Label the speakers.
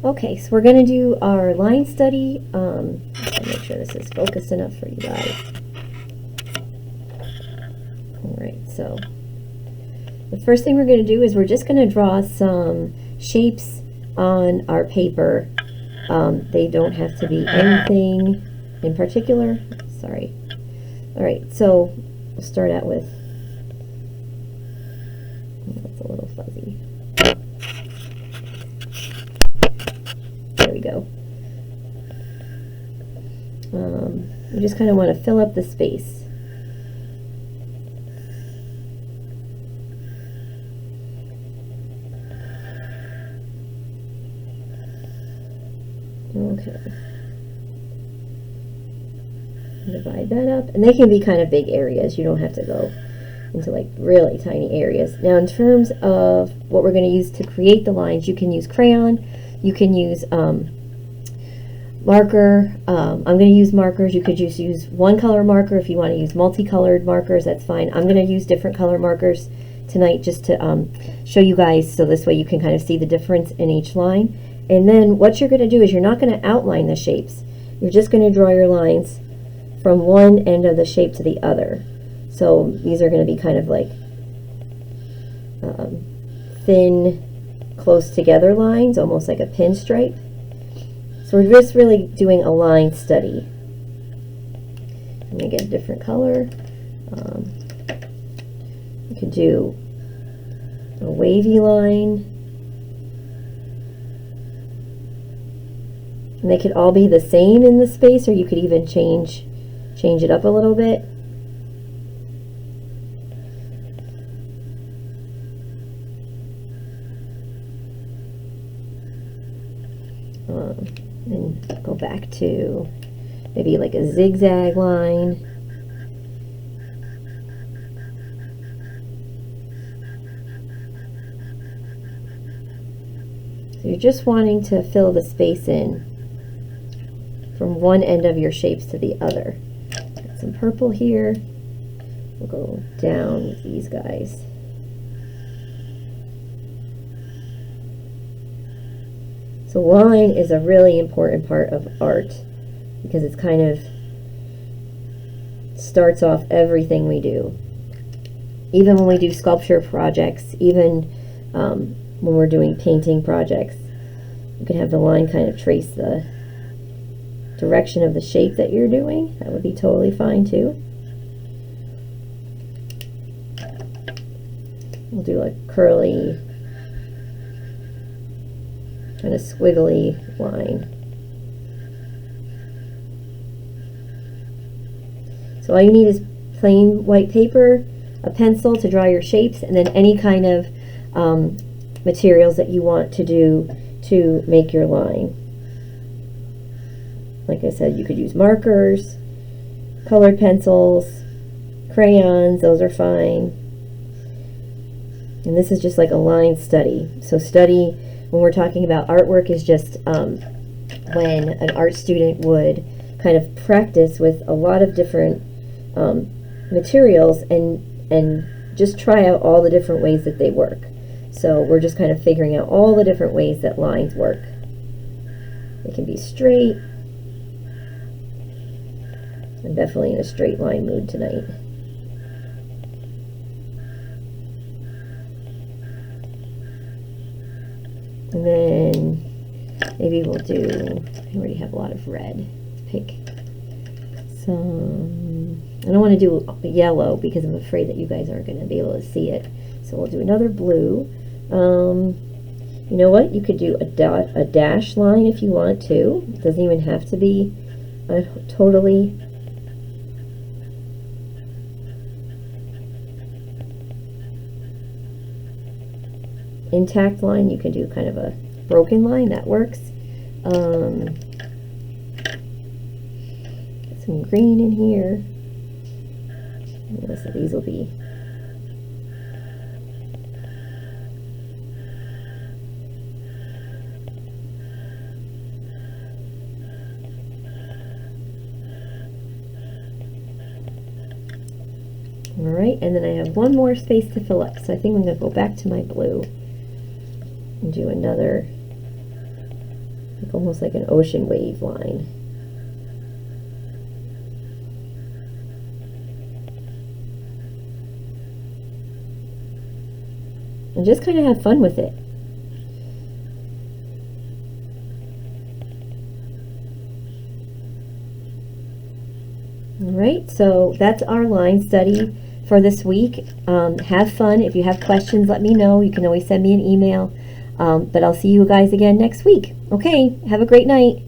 Speaker 1: Okay, so we're going to do our line study. Let's make sure this is focused enough for you guys. Alright, so the first thing we're going to do is we're just going to draw some shapes on our paper. They don't have to be anything in particular. Sorry. Alright, so we'll start out with, that's a little fuzzy. There we go. You just kind of want to fill up the space. Okay. Divide that up, and they can be kind of big areas. You don't have to go into like really tiny areas. Now, in terms of what we're going to use to create the lines, you can use crayon, you can use marker. I'm going to use markers. You could just use one color marker. If you want to use multicolored markers, that's fine. I'm going to use different color markers tonight just to show you guys, so this way you can kind of see the difference in each line. And then what you're going to do is you're not going to outline the shapes. You're just going to draw your lines from one end of the shape to the other. So these are going to be kind of like thin, close together lines, almost like a pinstripe. So we're just really doing a line study. I'm going to get a different color. You could do a wavy line. And they could all be the same in the space, or you could even change it up a little bit. And go back to maybe like a zigzag line. So you're just wanting to fill the space in from one end of your shapes to the other. Got some purple here. We'll go down with these guys. So line is a really important part of art because it's kind of starts off everything we do. Even when we do sculpture projects, even when we're doing painting projects, you can have the line kind of trace the direction of the shape that you're doing. That would be totally fine too. We'll do a curly, kind of squiggly line. So all you need is plain white paper, a pencil to draw your shapes, and then any kind of materials that you want to do to make your line. Like I said, you could use markers, colored pencils, crayons, those are fine. And this is just like a line study. So study, when we're talking about artwork, is just when an art student would kind of practice with a lot of different materials and just try out all the different ways that they work. So we're just kind of figuring out all the different ways that lines work. They can be straight. I'm definitely in a straight line mood tonight. And then maybe we'll do, I already have a lot of red. Let's pick some, I don't want to do yellow because I'm afraid that you guys aren't going to be able to see it. So we'll do another blue. You know what? You could do a dash line if you want to. It doesn't even have to be a totally intact line. You can do kind of a broken line, that works. Get some green in here. So these will be alright, and then I have one more space to fill up, so I think I'm going to go back to my blue and do another like almost like an ocean wave line. And just kind of have fun with it. All right, so that's our line study for this week. Have fun. If you have questions, let me know. You can always send me an email. But I'll see you guys again next week. Okay, have a great night.